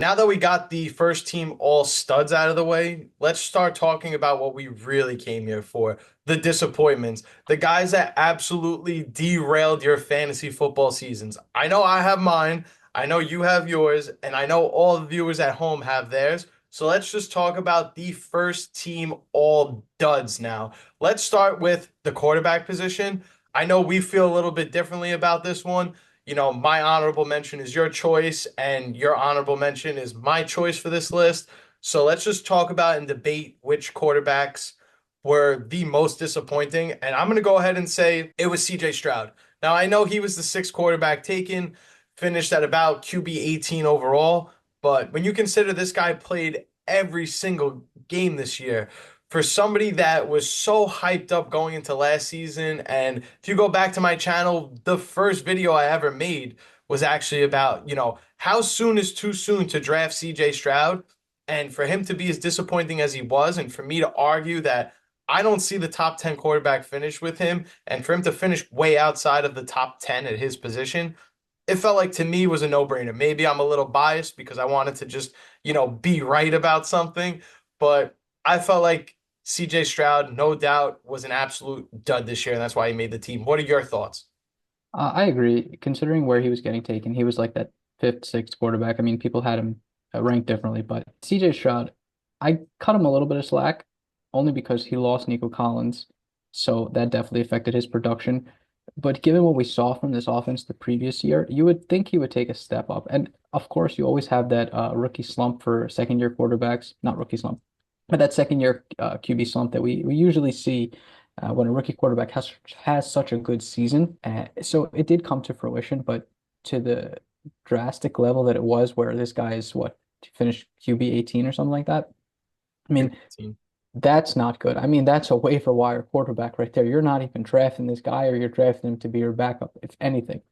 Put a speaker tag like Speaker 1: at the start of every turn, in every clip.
Speaker 1: Now that we got the first team all studs out of the way, let's start talking about what we really came here for. The disappointments, the guys that absolutely derailed your fantasy football seasons. I know I have mine, I know you have yours, and I know all the viewers at home have theirs. So let's just talk about the first team all duds now. Let's start with the quarterback position. I know we feel a little bit differently about this one. My honorable mention is your choice, and your honorable mention is my choice for this list. So let's just talk about and debate which quarterbacks were the most disappointing. And I'm going to go ahead and say it was CJ Stroud. Now, I know he was the sixth quarterback taken, finished at about QB 18 overall. But when you consider this guy played every single game this year, for somebody that was so hyped up going into last season. And if you go back to my channel, the first video I ever made was actually about, how soon is too soon to draft CJ Stroud. And for him to be as disappointing as he was, and for me to argue that I don't see the top 10 quarterback finish with him, and for him to finish way outside of the top 10 at his position, it felt like to me was a no-brainer. Maybe I'm a little biased because I wanted to just, be right about something, but I felt like CJ Stroud, no doubt, was an absolute dud this year, and that's why he made the team. What are your thoughts?
Speaker 2: I agree. Considering where he was getting taken, he was like that fifth, sixth quarterback. I mean, people had him ranked differently, but CJ Stroud, I cut him a little bit of slack only because he lost Nico Collins. So that definitely affected his production. But given what we saw from this offense the previous year, you would think he would take a step up. And of course, you always have that rookie slump for second year quarterbacks, not rookie slump, but that second year QB slump that we usually see when a rookie quarterback has such a good season. So it did come to fruition, but to the drastic level that it was, where this guy is what finished QB 18 or something like that. I mean,
Speaker 1: QB18.
Speaker 2: that's not good. I mean, that's a waiver wire quarterback right there. You're not even drafting this guy, or you're drafting him to be your backup, if anything.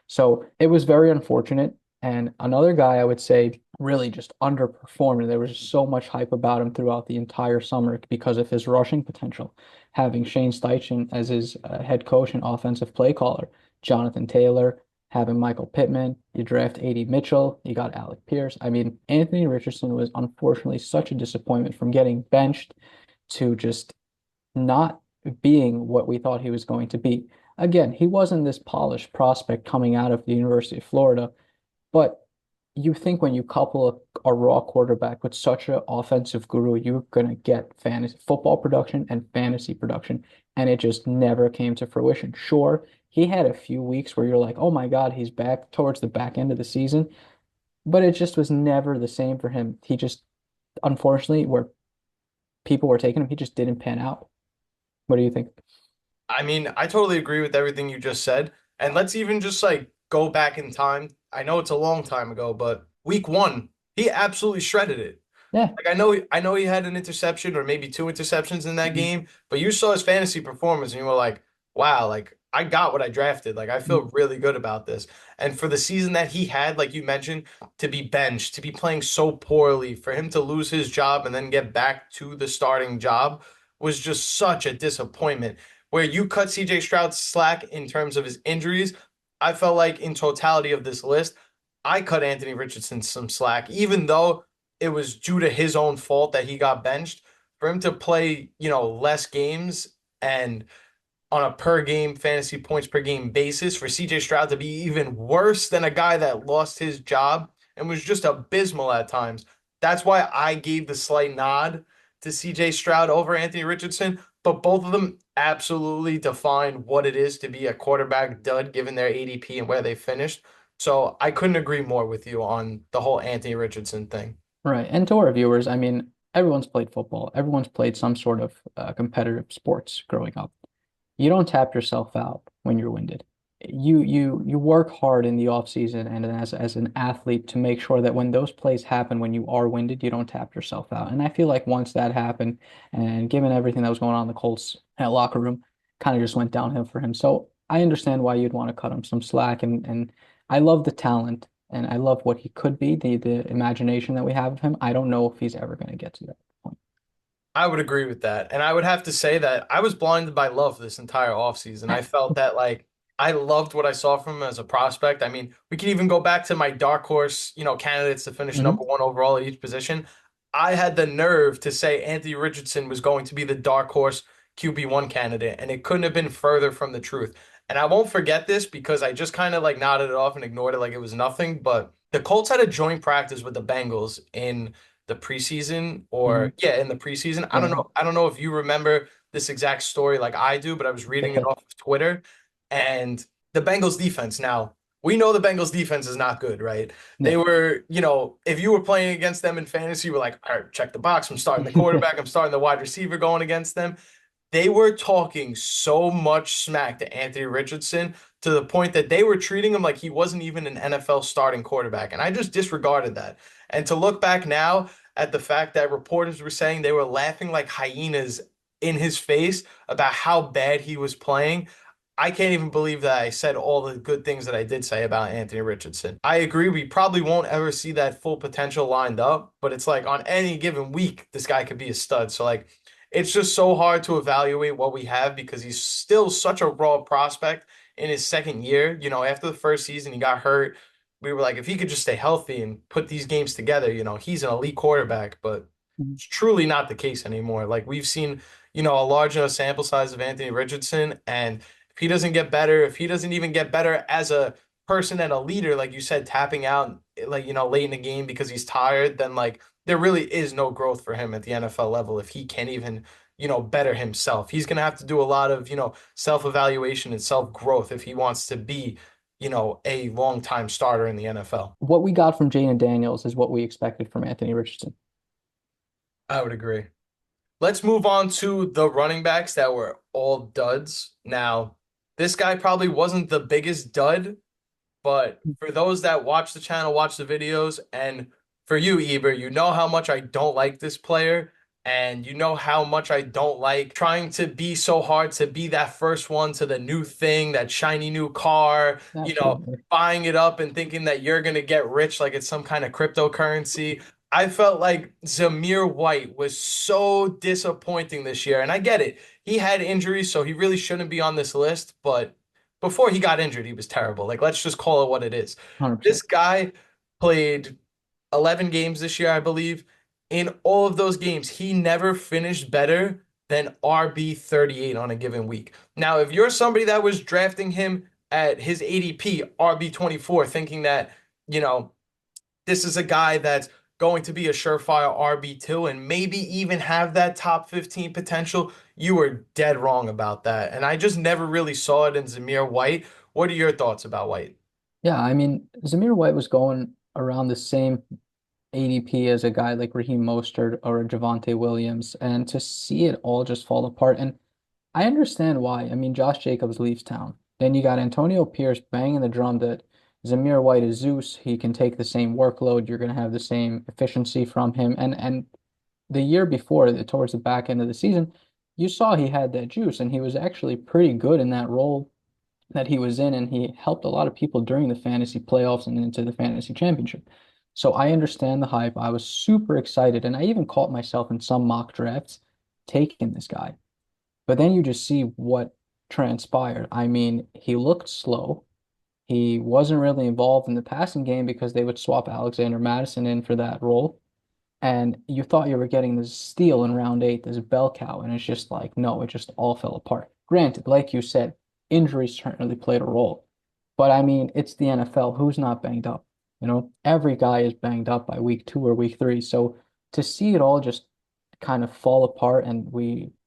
Speaker 2: So it was very unfortunate. And another guy I would say really just underperformed. There was so much hype about him throughout the entire summer because of his rushing potential. Having Shane Steichen as his head coach and offensive play caller, Jonathan Taylor, having Michael Pittman, you draft A.D. Mitchell, you got Alec Pierce. I mean, Anthony Richardson was unfortunately such a disappointment from getting benched to just not being what we thought he was going to be. Again, he wasn't this polished prospect coming out of the University of Florida, but you think when you couple a raw quarterback with such an offensive guru, you're going to get fantasy football production and fantasy production, and it just never came to fruition. Sure, he had a few weeks where you're like, oh my God, he's back towards the back end of the season, but it just was never the same for him. He just, unfortunately, where people were taking him, he just didn't pan out. What do you think?
Speaker 1: I mean, I totally agree with everything you just said. And let's even just like go back in time. I know it's a long time ago, but week one, he absolutely shredded it.
Speaker 2: Yeah.
Speaker 1: Like I know he had an interception or maybe two interceptions in that
Speaker 2: Mhm.
Speaker 1: game, but you saw his fantasy performance and you were like, wow, like I got what I drafted. Like I
Speaker 2: Mhm.
Speaker 1: feel really good about this. And for the season that he had, like you mentioned, to be benched, to be playing so poorly, for him to lose his job and then get back to the starting job was just such a disappointment. Where you cut CJ Stroud slack in terms of his injuries, I felt like in totality of this list, I cut Anthony Richardson some slack, even though it was due to his own fault that he got benched. For him to play, less games and on a per game fantasy points per game basis, for CJ Stroud to be even worse than a guy that lost his job and was just abysmal at times. That's why I gave the slight nod to CJ Stroud over Anthony Richardson, but both of them absolutely define what it is to be a quarterback dud given their ADP and where they finished. So I couldn't agree more with you on the whole Anthony Richardson thing.
Speaker 2: Right. And to our viewers, I mean, everyone's played football. Everyone's played some sort of competitive sports growing up. You don't tap yourself out when you're winded. You work hard in the off season and as an athlete to make sure that when those plays happen, when you are winded, you don't tap yourself out. And I feel like once that happened, and given everything that was going on in the Colts locker room, kind of just went downhill for him. So I understand why you'd want to cut him some slack, and I love the talent and I love what he could be, the imagination that we have of him. I don't know if he's ever going to get to that point.
Speaker 1: I would agree with that. And I would have to say that I was blinded by love this entire offseason. I felt that like I loved what I saw from him as a prospect. I mean, we can even go back to my dark horse, candidates to finish
Speaker 2: Hmm.
Speaker 1: number one overall at each position. I had the nerve to say Anthony Richardson was going to be the dark horse QB1 candidate, and it couldn't have been further from the truth. And I won't forget this because I just kind of like nodded it off and ignored it like it was nothing. But the Colts had a joint practice with the Bengals in the preseason,
Speaker 2: Hmm.
Speaker 1: or yeah, in the preseason. I don't
Speaker 2: Yeah.
Speaker 1: know. I don't know if you remember this exact story like I do, but I was reading it off of Twitter and the Bengals defense. Now, we know the Bengals defense is not good, right? They
Speaker 2: Yeah.
Speaker 1: were, if you were playing against them in fantasy, you were like, all right, check the box. I'm starting the quarterback. I'm starting the wide receiver going against them. They were talking so much smack to Anthony Richardson to the point that they were treating him like he wasn't even an NFL starting quarterback. And I just disregarded that. And to look back now at the fact that reporters were saying they were laughing like hyenas in his face about how bad he was playing, I can't even believe that I said all the good things that I did say about Anthony Richardson. I agree, we probably won't ever see that full potential lined up, but it's like on any given week, this guy could be a stud. So, like, it's just so hard to evaluate what we have because he's still such a raw prospect in his second year. After the first season, he got hurt. We were like, if he could just stay healthy and put these games together, he's an elite quarterback, but it's truly not the case anymore. Like, we've seen, a large enough sample size of Anthony Richardson, and if he doesn't get better, if he doesn't even get better as a person and a leader, like you said, tapping out like, late in the game because he's tired, then like there really is no growth for him at the NFL level if he can't even, better himself. He's gonna have to do a lot of, self-evaluation and self-growth if he wants to be, a long-time starter in the NFL.
Speaker 2: What we got from Jaden Daniels is what we expected from Anthony Richardson.
Speaker 1: I would agree. Let's move on to the running backs that were all duds. Now, this guy probably wasn't the biggest dud, but for those that watch the channel, watch the videos, and for you, Eber, you know how much I don't like this player, and you know how much I don't like trying to be so hard to be that first one to the new thing, that shiny new car,
Speaker 2: Absolutely.
Speaker 1: buying it up and thinking that you're gonna get rich like it's some kind of cryptocurrency. I felt like Zamir White was so disappointing this year, and I get it. He had injuries, so he really shouldn't be on this list, but before he got injured, he was terrible. Like, let's just call it what it is. This
Speaker 2: 100%.
Speaker 1: guy played 11 games this year, I believe. In all of those games, he never finished better than RB 38 on a given week. Now, if you're somebody that was drafting him at his ADP, RB 24, thinking that, you know, this is a guy that's going to be a surefire RB2 and maybe even have that top 15 potential, you were dead wrong about that. And I just never really saw it in Zamir White. What are your thoughts about White?
Speaker 2: Yeah, I mean, Zamir White was going around the same ADP as a guy like Raheem Mostert or a Javonte Williams, and to see it all just fall apart. And I understand why. I mean, Josh Jacobs leaves town. Then you got Antonio Pierce banging the drum that Zamir White is Zeus. He can take the same workload. You're going to have the same efficiency from him. And the year before, towards the back end of the season, you saw he had that juice, and he was actually pretty good in that role that he was in, and he helped a lot of people during the fantasy playoffs and into the fantasy championship. So I understand the hype. I was super excited, and I even caught myself in some mock drafts taking this guy. But then you just see what transpired. I mean, he looked slow. He wasn't really involved in the passing game because they would swap Alexander Madison in for that role. And you thought you were getting this steal in round eight, this bell cow, and it's just like, no, it just all fell apart. Granted, like you said, injuries certainly played a role. But I mean, it's the NFL. Who's not banged up? Every guy is banged up by week two or week three. So to see it all just kind of fall apart, and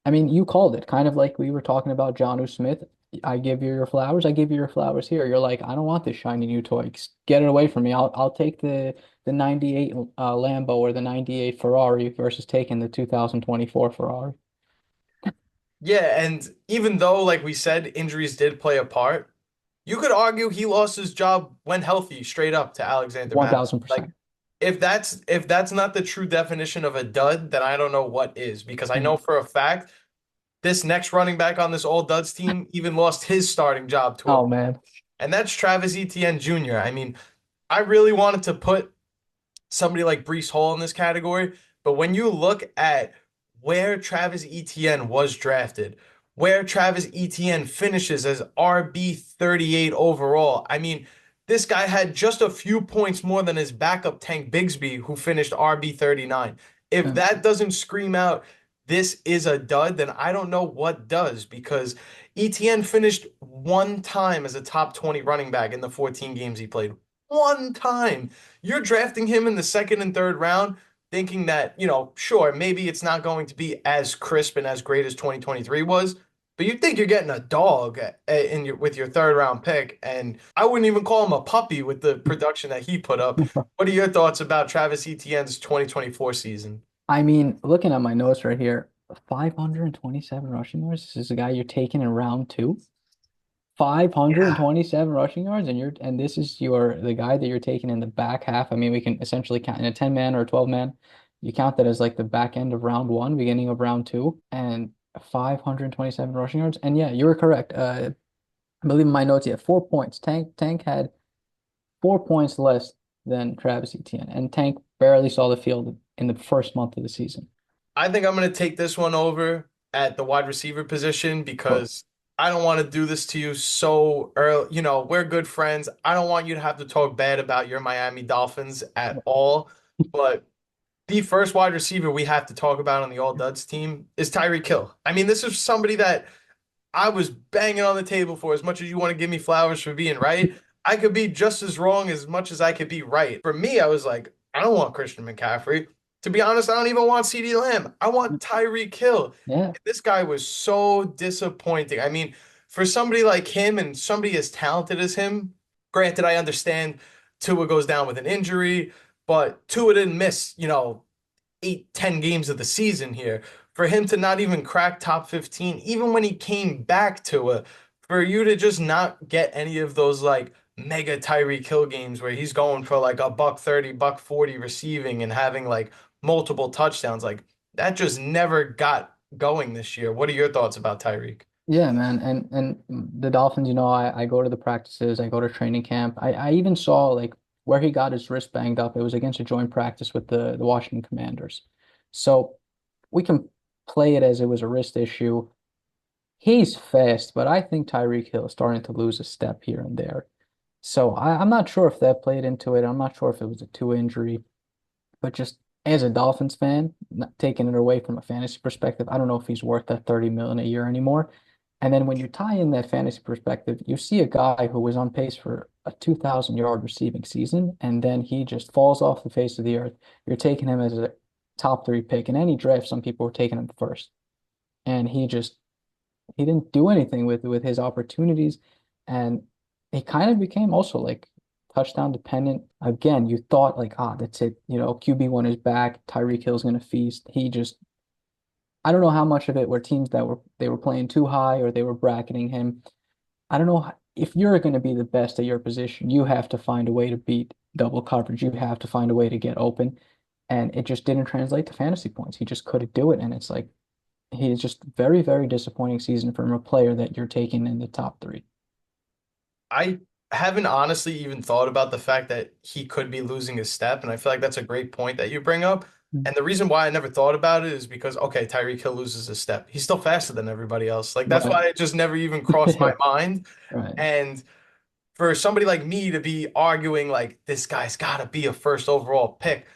Speaker 2: I mean, you called it kind of like we were talking about Jonnu Smith. I give you your flowers. I give you your flowers here. You're like, I don't want this shiny new toy. Get it away from me. I'll take the 98 Lambo or the 98 Ferrari versus taking the 2024 Ferrari.
Speaker 1: Yeah, and even though, like we said, injuries did play a part, you could argue he lost his job when healthy, straight up to Alexander Madison. Like,
Speaker 2: 1000%.
Speaker 1: if that's not the true definition of a dud, then I don't know what is. Because I know for a fact this next running back on this all duds team even lost his starting job to a,
Speaker 2: Oh man.
Speaker 1: and that's Travis Etienne Jr. I mean, I really wanted to put somebody like Breece Hall in this category, but when you look at where Travis Etienne was drafted, where Travis Etienne finishes as RB 38 overall. I mean, this guy had just a few points more than his backup Tank Bigsby, who finished RB 39. If
Speaker 2: Yeah.
Speaker 1: that doesn't scream out, this is a dud, then I don't know what does, because Etienne finished one time as a top 20 running back in the 14 games he played. One time. You're drafting him in the second and third round, thinking that, sure, maybe it's not going to be as crisp and as great as 2023 was, but you think you're getting a dog with your third round pick, and I wouldn't even call him a puppy with the production that he put up. What are your thoughts about Travis Etienne's 2024 season?
Speaker 2: I mean, looking at my notes right here, 527 rushing yards. This is a guy you're taking in round two.
Speaker 1: Yeah.
Speaker 2: 527 rushing yards, and this is the guy that you're taking in the back half. I mean, we can essentially count in a 10 man or a 12 man. You count that as like the back end of round one, beginning of round two, and 527 rushing yards. And yeah, you were correct. I believe in my notes, he had 4 points. Tank had 4 points less than Travis Etienne, and Tank barely saw the field in the first month of the season.
Speaker 1: I think I'm going to take this one over at the wide receiver position
Speaker 2: Sure.
Speaker 1: because I don't want to do this to you so early. We're good friends. I don't want you to have to talk bad about your Miami Dolphins at all. But the first wide receiver we have to talk about on the All Duds team is Tyreek Hill. I mean, this is somebody that I was banging on the table for. As much as you want to give me flowers for being right, I could be just as wrong as much as I could be right. For me, I was like, I don't want Christian McCaffrey. To be honest, I don't even want CeeDee Lamb. I want Tyreek Hill.
Speaker 2: Yeah.
Speaker 1: This guy was so disappointing. I mean, for somebody like him and somebody as talented as him, granted, I understand Tua goes down with an injury, but Tua didn't miss, 8, 10 games of the season here. For him to not even crack top 15, even when he came back to it, for you to just not get any of those like mega Tyreek Hill games where he's going for like a buck 30, buck 40 receiving and having like multiple touchdowns, like that just never got going this year. What are your thoughts about Tyreek?
Speaker 2: Yeah, man. And the Dolphins, I go to the practices, I go to training camp. I even saw like where he got his wrist banged up. It was against a joint practice with the Washington Commanders. So we can play it as it was a wrist issue. He's fast, but I think Tyreek Hill is starting to lose a step here and there. So I'm not sure if that played into it. I'm not sure if it was a two injury. But just as a Dolphins fan, not taking it away from a fantasy perspective, I don't know if he's worth that 30 million a year anymore. And then when you tie in that fantasy perspective, you see a guy who was on pace for a 2,000-yard receiving season, and then he just falls off the face of the earth. You're taking him as a top three pick. In any draft, some people were taking him first. And he didn't do anything with his opportunities. And he kind of became also like touchdown dependent. Again, you thought like, that's it. QB1 is back. Tyreek Hill's gonna feast. I don't know how much of it were teams that they were playing too high or they were bracketing him. I don't know if you're going to be the best at your position, you have to find a way to beat double coverage. You have to find a way to get open. And it just didn't translate to fantasy points. He just couldn't do it. And it's like he's just very, very disappointing season from a player that you're taking in the top three.
Speaker 1: I haven't honestly even thought about the fact that he could be losing his step, and I feel like that's a great point that you bring up.
Speaker 2: Mm.
Speaker 1: And the reason why I never thought about it is because, okay, Tyreek Hill loses his step. He's still faster than everybody else. Like that's
Speaker 2: Right.
Speaker 1: why it just never even crossed my mind.
Speaker 2: Right.
Speaker 1: And for somebody like me to be arguing like this guy's got to be a first overall pick.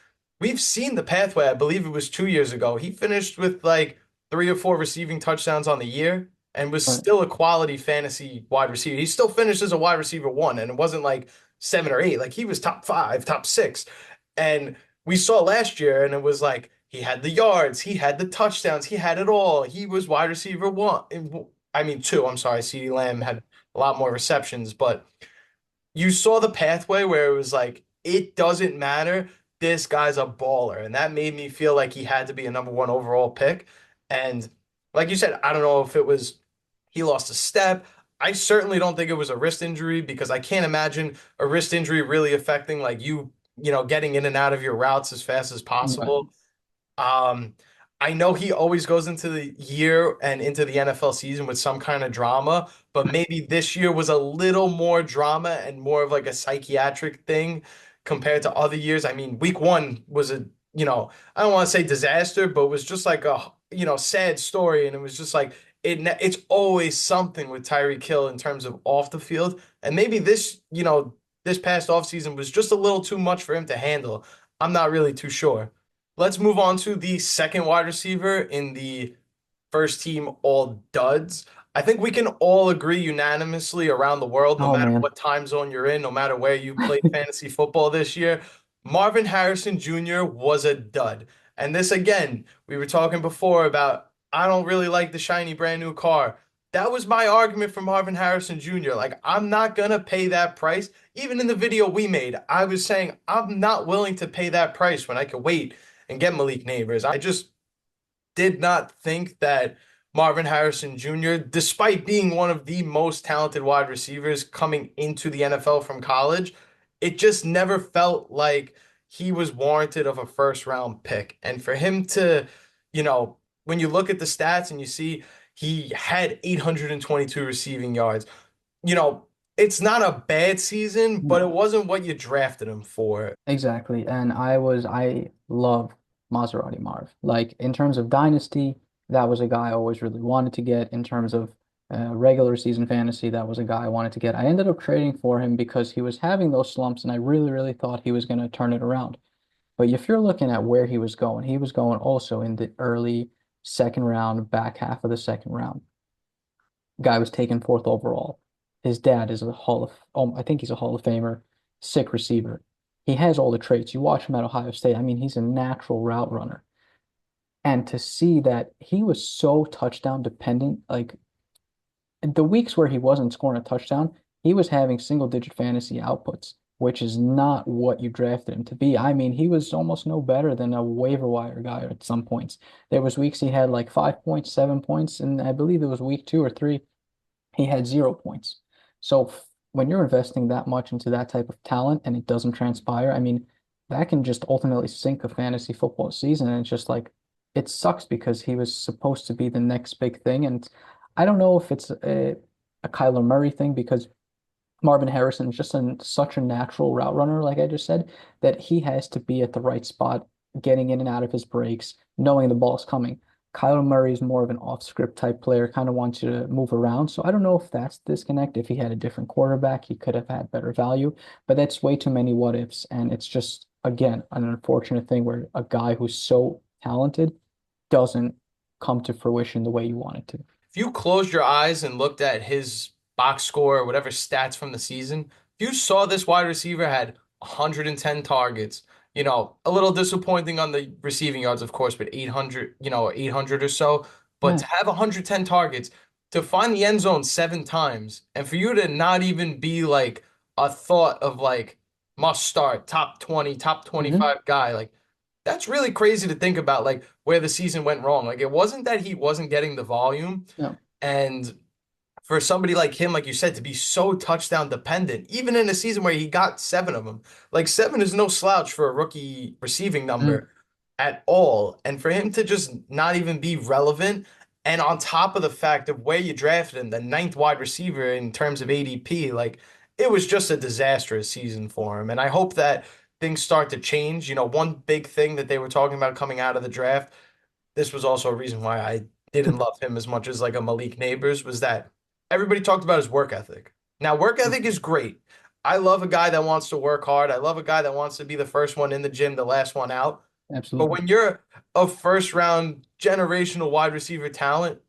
Speaker 1: We've seen the pathway. I believe it was 2 years ago. He finished with like 3 or 4 receiving touchdowns on the year and was
Speaker 2: Right.
Speaker 1: still a quality fantasy wide receiver. He still finished as a wide receiver one, and it wasn't like 7 or 8. Like he was top five, top six. And we saw last year, and it was like he had the yards, he had the touchdowns, he had it all. He was wide receiver one. I mean, two. I'm sorry. CeeDee Lamb had a lot more receptions, but you saw the pathway where it was like, it doesn't matter. This guy's a baller. And that made me feel like he had to be a number one overall pick. And like you said, I don't know if it was he lost a step. I certainly don't think it was a wrist injury because I can't imagine a wrist injury really affecting like getting in and out of your routes as fast as
Speaker 2: Right.
Speaker 1: possible. Um, I know he always goes into the year and into the NFL season with some kind of drama, but maybe this year was a little more drama and more of like a psychiatric thing compared to other years. I mean, week one was I don't want to say disaster, but it was just like a, sad story. And it was just like, it's always something with Tyreek Hill in terms of off the field. And maybe this past offseason was just a little too much for him to handle. I'm not really too sure. Let's move on to the second wide receiver in the first team all duds. I think we can all agree unanimously around the world, no
Speaker 2: Oh
Speaker 1: matter
Speaker 2: man.
Speaker 1: what time zone you're in, no matter where you played fantasy football this year, Marvin Harrison Jr. was a dud. And this again, we were talking before about I don't really like the shiny brand new car. That was my argument for Marvin Harrison Jr. Like, I'm not gonna pay that price. Even in the video we made, I was saying I'm not willing to pay that price when I could wait and get Malik Neighbors. I just did not think that Marvin Harrison Jr., despite being one of the most talented wide receivers coming into the NFL from college, it just never felt like he was warranted of a first round pick. And for him to, when you look at the stats and you see he had 822 receiving yards, you know, it's not a bad season, but it
Speaker 2: No.
Speaker 1: wasn't what you drafted him for.
Speaker 2: Exactly. And I love Maserati Marv. Like in terms of dynasty, that was a guy I always really wanted to get. In terms of regular season fantasy, that was a guy I wanted to get. I ended up trading for him because he was having those slumps and I really, really thought he was going to turn it around. But if you're looking at where he was going also in the early second round, back half of the second round. Guy was taken fourth overall. His dad is I think he's a Hall of Famer, sick receiver. He has all the traits. You watch him at Ohio State. I mean, he's a natural route runner. And to see that he was so touchdown dependent, like the weeks where he wasn't scoring a touchdown, he was having single digit fantasy outputs, which is not what you drafted him to be. I mean, he was almost no better than a waiver wire guy at some points. There was weeks he had like 5 points, 7 points, and I believe it was week 2 or 3 he had 0 points. So when you're investing that much into that type of talent and it doesn't transpire, I mean, that can just ultimately sink a fantasy football season. And it's just like, it sucks because he was supposed to be the next big thing. And I don't know if it's a Kyler Murray thing because Marvin Harrison is just such a natural route runner, like I just said, that he has to be at the right spot, getting in and out of his breaks, knowing the ball's coming. Kyler Murray is more of an off-script type player, kind of wants you to move around. So I don't know if that's disconnect. If he had a different quarterback, he could have had better value, but that's way too many what ifs. And it's just, again, an unfortunate thing where a guy who's so talented doesn't come to fruition the way you want it to.
Speaker 1: If you closed your eyes and looked at his box score or whatever stats from the season, if you saw this wide receiver had 110 targets, a little disappointing on the receiving yards, of course, but 800, 800 or so. But
Speaker 2: Yeah.
Speaker 1: to have 110 targets, to find the end zone 7 times, and for you to not even be like a thought of like must start, top 20, top
Speaker 2: Hmm.
Speaker 1: 25 guy, like that's really crazy to think about, like where the season went wrong. Like it wasn't that he wasn't getting the volume.
Speaker 2: No.
Speaker 1: And for somebody like him, like you said, to be so touchdown dependent, even in a season where he got 7 of them, like 7 is no slouch for a rookie receiving
Speaker 2: Mm.
Speaker 1: number at all. And for him to just not even be relevant, and on top of the fact of where you drafted him, the ninth wide receiver in terms of ADP, like it was just a disastrous season for him. And I hope that things start to change. One big thing that they were talking about coming out of the draft, this was also a reason why I didn't love him as much as like a Malik Neighbors, was that everybody talked about his work ethic. Now, work ethic is great. I love a guy that wants to work hard. I love a guy that wants to be the first one in the gym, the last one out. But
Speaker 2: Absolutely.
Speaker 1: when you're a first round generational wide receiver talent,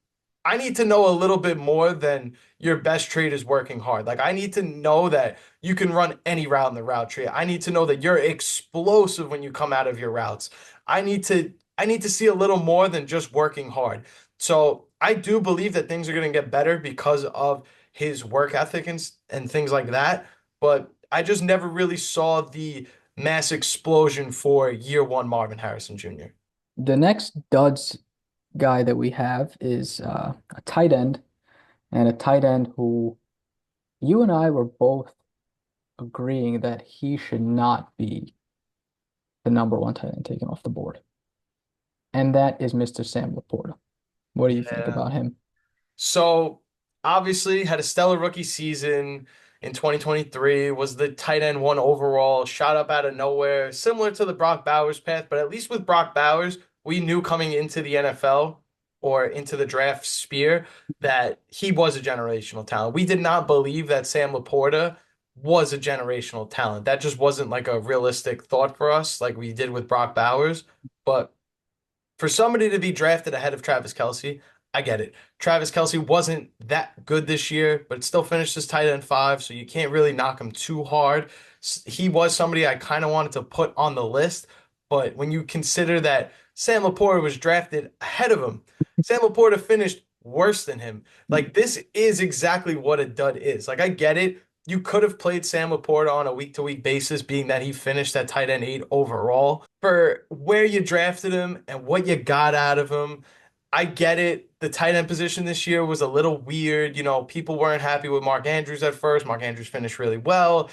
Speaker 1: I need to know a little bit more than your best trade is working hard. Like I need to know that you can run any route in the route tree. I need to know that you're explosive when you come out of your routes. I need to see a little more than just working hard. So I do believe that things are going to get better because of his work ethic and things like that. But I just never really saw the mass explosion for year one Marvin Harrison Jr.
Speaker 2: The next duds guy that we have is a tight end, and a tight end who you and I were both agreeing that he should not be the number one tight end taken off the board. And that is Mr. Sam LaPorta. What do you think
Speaker 1: Yeah.
Speaker 2: about him?
Speaker 1: So obviously had a stellar rookie season in 2023, was the tight end one overall, shot up out of nowhere, similar to the Brock Bowers path, but at least with Brock Bowers, we knew coming into the NFL. or into the draft sphere that he was a generational talent. We did not believe that Sam LaPorta was a generational talent. That just wasn't like a realistic thought for us, like we did with Brock Bowers. But for somebody to be drafted ahead of Travis Kelce, I get it. Travis Kelce wasn't that good this year, but still finished as tight end five, so you can't really knock him too hard. He was somebody I kind of wanted to put on the list, but when you consider that Sam LaPorta was drafted ahead of him, Sam LaPorta finished worse than him. Like, this is exactly what a dud is. Like, I get it. You could have played Sam LaPorta on a week-to-week basis, being that he finished at tight end eight overall. For where you drafted him and what you got out of him, I get it. The tight end position this year was a little weird. People weren't happy with Mark Andrews at first. Mark Andrews finished really well.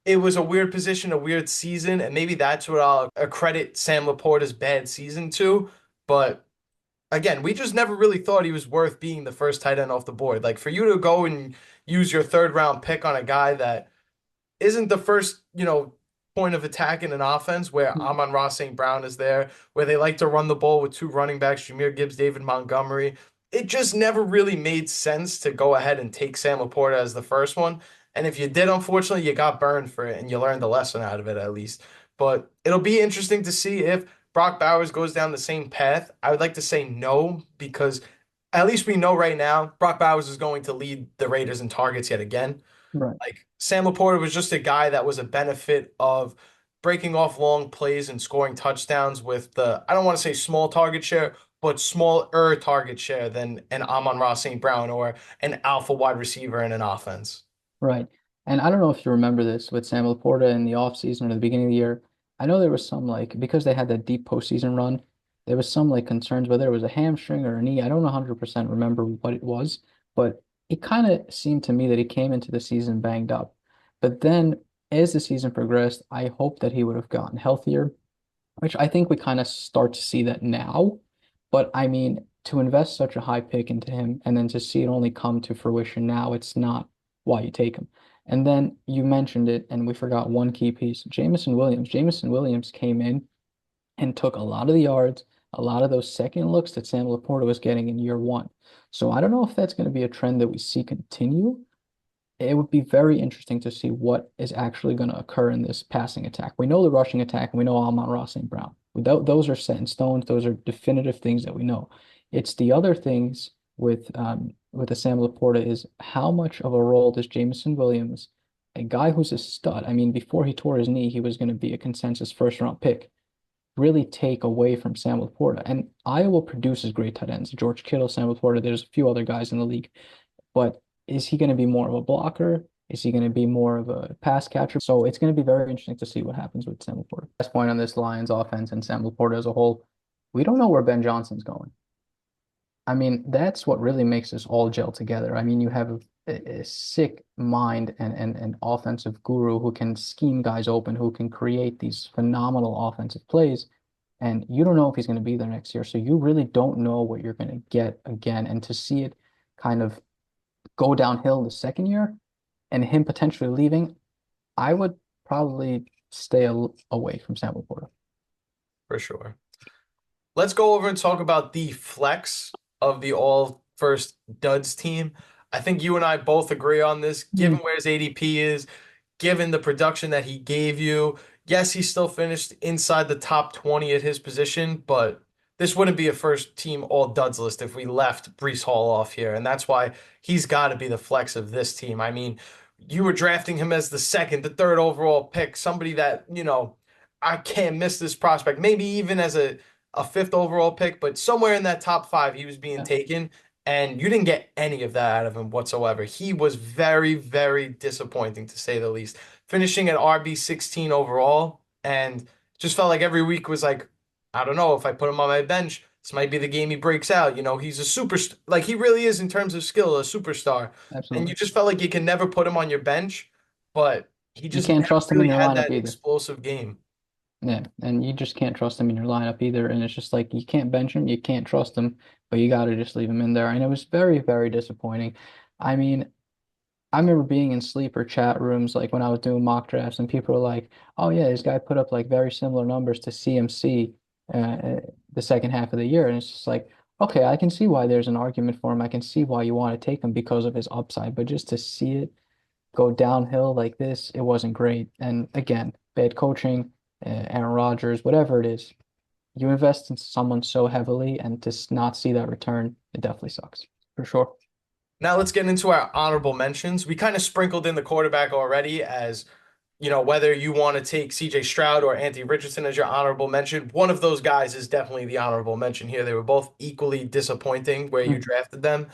Speaker 1: It was a weird position, a weird season, and maybe that's what I'll accredit Sam Laporta's bad season to. But again, we just never really thought he was worth being the first tight end off the board. Like, for you to go and use your third round pick on a guy that isn't the first, point of attack in an offense where Amon-Ra St. Brown is there, where they like to run the ball with two running backs, Jahmyr Gibbs, David Montgomery. It just never really made sense to go ahead and take Sam LaPorta as the first one. And if you did, unfortunately, you got burned for it and you learned the lesson out of it at least. But it'll be interesting to see if Brock Bowers goes down the same path. I would like to say no, because at least we know right now Brock Bowers is going to lead the Raiders in targets yet again.
Speaker 2: Right.
Speaker 1: Like, Sam LaPorta was just a guy that was a benefit of breaking off long plays and scoring touchdowns with the, I don't want to say small target share, but smaller target share than an Amon-Ra St. Brown or an alpha wide receiver in an offense.
Speaker 2: Right. And I don't know if you remember this with Sam Laporta in the offseason or the beginning of the year. I know there was some like because they had that deep postseason run, there was some like concerns whether it was a hamstring or a knee. I don't 100% remember what it was, but it kind of seemed to me that he came into the season banged up. But then as the season progressed, I hoped that he would have gotten healthier, which I think we kind of start to see that now. But I mean, to invest such a high pick into him and then to see it only come to fruition now, it's not why you take him. And then you mentioned it, and we forgot one key piece, Jameson Williams. Jameson Williams came in and took a lot of the yards, a lot of those second looks that Sam Laporta was getting in year one. So I don't know if that's going to be a trend that we see continue. It would be very interesting to see what is actually going to occur in this passing attack. We know the rushing attack, and we know Amon-Ra St. Brown. Those are set in stones. Those are definitive things that we know. It's the other things with the Sam Laporta is how much of a role does Jameson Williams, a guy who's a stud, I mean, before he tore his knee, he was going to be a consensus first round pick, really take away from Sam Laporta. And Iowa produces great tight ends. George Kittle, Sam Laporta, there's a few other guys in the league. But is he going to be more of a blocker? Is he going to be more of a pass catcher? So it's going to be very interesting to see what happens with Sam Laporta. Last point on this Lions offense and Sam Laporta as a whole, we don't know where Ben Johnson's going. I mean, that's what really makes this all gel together. I mean, you have a sick mind and an offensive guru who can scheme guys open, who can create these phenomenal offensive plays. And you don't know if he's going to be there next year. So you really don't know what you're going to get again. And to see it kind of go downhill the second year and him potentially leaving, I would probably stay away from Sam Laporta.
Speaker 1: For sure. Let's go over and talk about the flex of the all first duds team. I think you and I both agree on this, given
Speaker 2: Mm,
Speaker 1: where his ADP is, given the production that he gave you. Yes, he still finished inside the top 20 at his position, but this wouldn't be a first team all duds list if we left Breece Hall off here. And that's why he's got to be the flex of this team. I mean, you were drafting him as the second, the third overall pick, somebody that, I can't miss this prospect, maybe even as a fifth overall pick, but somewhere in that top five, he was being
Speaker 2: yeah,
Speaker 1: taken, and you didn't get any of that out of him whatsoever. He was very, very disappointing to say the least, finishing at RB 16 overall, and just felt like every week was like, I don't know if I put him on my bench, this might be the game he breaks out. He's a super, like he really is in terms of skill, a superstar, and you
Speaker 2: absolutely.
Speaker 1: just felt like you can never put him on your bench, but he
Speaker 2: You
Speaker 1: just
Speaker 2: can't
Speaker 1: never
Speaker 2: trust him in
Speaker 1: really
Speaker 2: your
Speaker 1: had
Speaker 2: lineup
Speaker 1: that
Speaker 2: either.
Speaker 1: explosive game.
Speaker 2: Yeah, and you just can't trust him in your lineup either. And it's just like you can't bench him, you can't trust him, but you got to just leave him in there. And it was very, very disappointing. I mean, I remember being in sleeper chat rooms like when I was doing mock drafts, and people were like, "Oh yeah, this guy put up like very similar numbers to CMC the second half of the year," and it's just like, Okay, I can see why there's an argument for him. I can see why you want to take him because of his upside, but just to see it go downhill like this, it wasn't great. And again, bad coaching, Aaron Rodgers, whatever it is, you invest in someone so heavily and to not see that return, it definitely sucks for sure.
Speaker 1: Now let's get into our honorable mentions. We kind of sprinkled in the quarterback already as, whether you want to take CJ Stroud or Anthony Richardson as your honorable mention. One of those guys is definitely the honorable mention here. They were both equally disappointing where you
Speaker 2: Mhm.
Speaker 1: drafted them.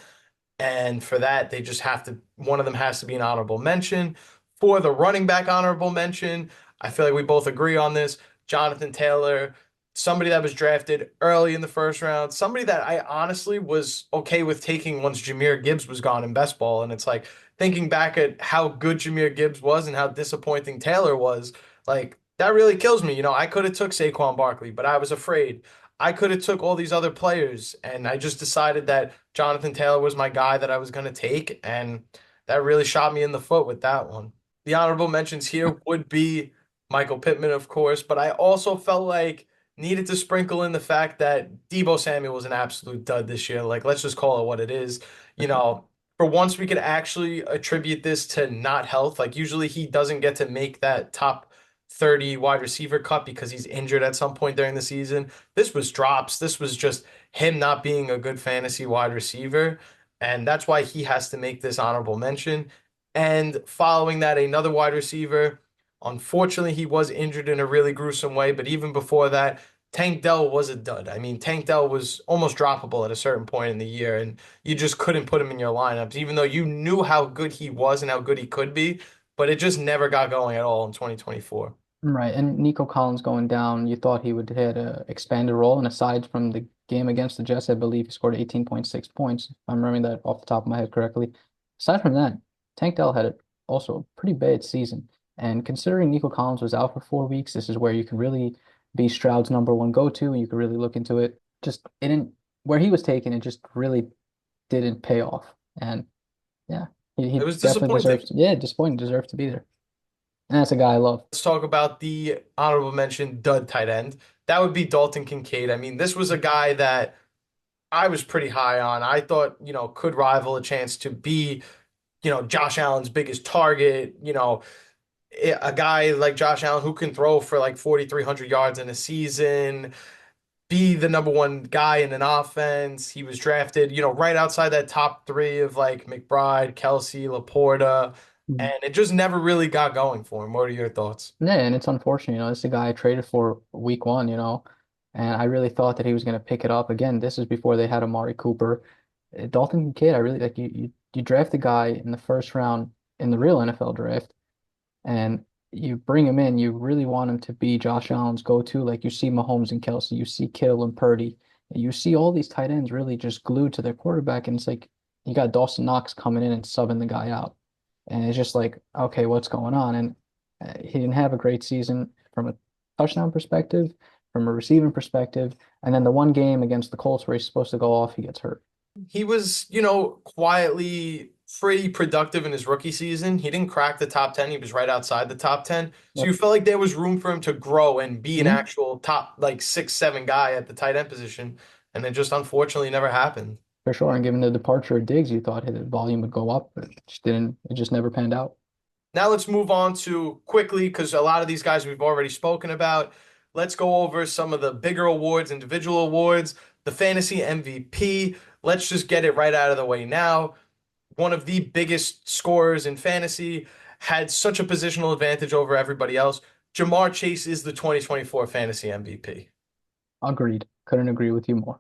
Speaker 1: And for that, they just have to, one of them has to be an honorable mention. For the running back honorable mention, I feel like we both agree on this. Jonathan Taylor, somebody that was drafted early in the first round, somebody that I honestly was okay with taking once Jahmyr Gibbs was gone in best ball. And it's like thinking back at how good Jahmyr Gibbs was and how disappointing Taylor was, like that really kills me. I could have took Saquon Barkley, but I was afraid. I could have took all these other players, and I just decided that Jonathan Taylor was my guy that I was going to take, and that really shot me in the foot with that one. The honorable mentions here would be Michael Pittman, of course, but I also felt like needed to sprinkle in the fact that Deebo Samuel was an absolute dud this year. Like, let's just call it what it is.
Speaker 2: For
Speaker 1: You
Speaker 2: sure.
Speaker 1: know, for once we could actually attribute this to not health. Like, usually he doesn't get to make that top 30 wide receiver cut because he's injured at some point during the season. This was drops. This was just him not being a good fantasy wide receiver. And that's why he has to make this honorable mention. And following that, another wide receiver. Unfortunately, he was injured in a really gruesome way. But even before that, Tank Dell was a dud. I mean, Tank Dell was almost droppable at a certain point in the year, and you just couldn't put him in your lineups, even though you knew how good he was and how good he could be. But it just never got going at all in 2024.
Speaker 2: Right, and Nico Collins going down, you thought he would had a expanded role, and aside from the game against the Jets, I believe he scored 18.6 points, if I'm remembering that off the top of my head correctly. Aside from that, Tank Dell had also a pretty bad season, and considering Nico Collins was out for 4 weeks, this is where you can really be Stroud's number one go-to, and you can really look into it. Just it didn't where he was taken, it just really didn't pay off, and yeah, he
Speaker 1: It was
Speaker 2: definitely
Speaker 1: disappointing.
Speaker 2: deserves. Yeah, disappointing, deserved to be there, and that's a guy I love.
Speaker 1: Let's talk about the honorable mention dud tight end. That would be Dalton Kincaid. I mean, this was a guy that I was pretty high on. I thought, could rival a chance to be, Josh Allen's biggest target, a guy like Josh Allen who can throw for like 4,300 yards in a season, be the number one guy in an offense. He was drafted, right outside that top three of like McBride, Kelsey, LaPorta, and it just never really got going for him. What are your thoughts?
Speaker 2: Yeah, and it's unfortunate, this is a guy I traded for week one, and I really thought that he was going to pick it up. Again, this is before they had Amari Cooper. Dalton Kincaid, I really like you draft a guy in the first round in the real NFL draft, and you bring him in, you really want him to be Josh Allen's go-to. Like you see Mahomes and Kelsey, you see Kittle and Purdy, you see all these tight ends really just glued to their quarterback, and it's like you got Dawson Knox coming in and subbing the guy out. And it's just like, okay, what's going on? And he didn't have a great season from a touchdown perspective, from a receiving perspective. And then the one game against the Colts where he's supposed to go off, he gets hurt.
Speaker 1: He was, quietly pretty productive in his rookie season. He didn't crack the top 10. He was right outside the top 10. So you
Speaker 2: Yep.
Speaker 1: felt like there was room for him to grow and be an
Speaker 2: Mhm.
Speaker 1: actual top like 6, 7 guy at the tight end position. And it just unfortunately never happened.
Speaker 2: For sure. And given the departure of Diggs, you thought his volume would go up, but it just didn't. It just never panned out.
Speaker 1: Now let's move on to quickly, because a lot of these guys we've already spoken about. Let's go over some of the bigger awards, individual awards, the fantasy MVP. Let's just get it right out of the way now. One of the biggest scorers in fantasy, had such a positional advantage over everybody else. Jamar Chase is the 2024 fantasy MVP.
Speaker 2: Agreed. Couldn't agree with you more.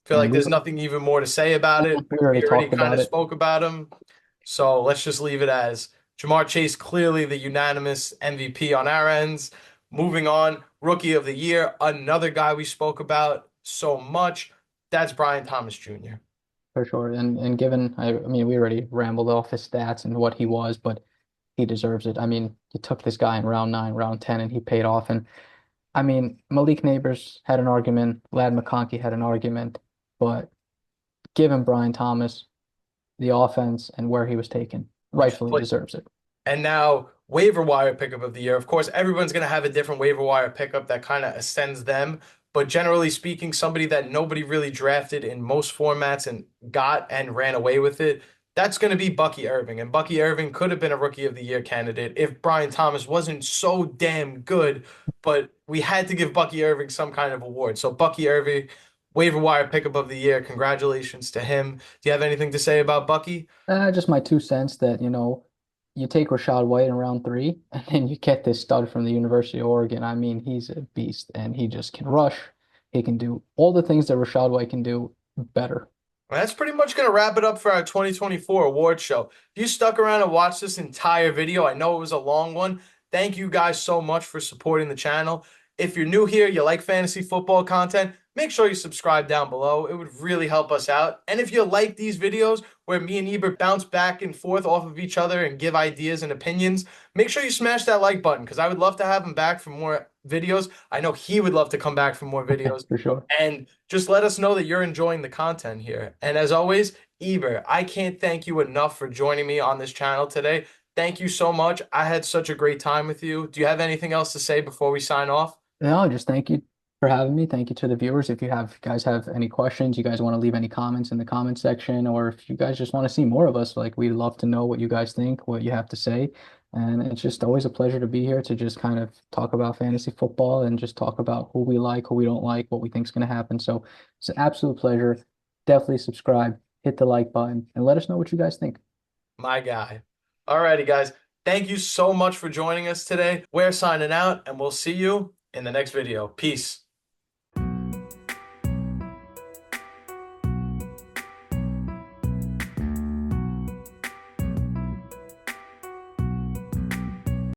Speaker 1: Feel
Speaker 2: And
Speaker 1: like there's nothing even more to say about it.
Speaker 2: we
Speaker 1: We
Speaker 2: already
Speaker 1: already
Speaker 2: talked
Speaker 1: kind
Speaker 2: about
Speaker 1: of
Speaker 2: it.
Speaker 1: spoke about him. So let's just leave it as Jamar Chase, clearly the unanimous MVP on our ends. Moving on, Rookie of the Year, another guy we spoke about so much. That's Brian Thomas Jr.
Speaker 2: For sure. And given, I mean, we already rambled off his stats and what he was, but he deserves it. I mean, you took this guy in round nine, round 10, and he paid off. And I mean, Malik Neighbors had an argument, Lad McConkey had an argument, but given Brian Thomas, the offense and where he was taken,
Speaker 1: He
Speaker 2: rightfully
Speaker 1: just
Speaker 2: deserves it.
Speaker 1: And now, waiver wire pickup of the year. Of course, everyone's going to have a different waiver wire pickup that kind of ascends them. but generally speaking, somebody that nobody really drafted in most formats and got and ran away with it. That's going to be Bucky Irving. And Bucky Irving could have been a Rookie of the Year candidate if Brian Thomas wasn't so damn good, but we had to give Bucky Irving some kind of award. So Bucky Irving, waiver wire pickup of the year. Congratulations to him. Do you have anything to say about Bucky?
Speaker 2: Just my 2 cents that, you take Rashad White in round three, and then you get this stud from the University of Oregon. I mean, he's a beast, and he just can rush. He can do all the things that Rashad White can do better.
Speaker 1: Well, that's pretty much going to wrap it up for our 2024 award show. If you stuck around and watched this entire video, I know it was a long one. Thank you guys so much for supporting the channel. If you're new here, you like fantasy football content, make sure you subscribe down below. It would really help us out. And if you like these videos where me and Ebert bounce back and forth off of each other and give ideas and opinions, make sure you smash that like button because I would love to have him back for more videos. I know he would love to come back for more videos.
Speaker 2: For sure.
Speaker 1: And just let us know that you're enjoying the content here. And as always, Ebert, I can't thank you enough for joining me on this channel today. Thank you so much. I had such a great time with you. Do you have anything else to say before we sign off?
Speaker 2: No, just thank you for having me. Thank you to the viewers. If guys have any questions, you guys want to leave any comments in the comment section, or if you guys just want to see more of us, like we'd love to know what you guys think, what you have to say. And it's just always a pleasure to be here to just kind of talk about fantasy football and just talk about who we like, who we don't like, what we think is going to happen. So it's an absolute pleasure. Definitely subscribe, hit the like button, and let us know what you guys think.
Speaker 1: My guy. Alrighty, guys. Thank you so much for joining us today. We're signing out, and we'll see you in the next video. Peace.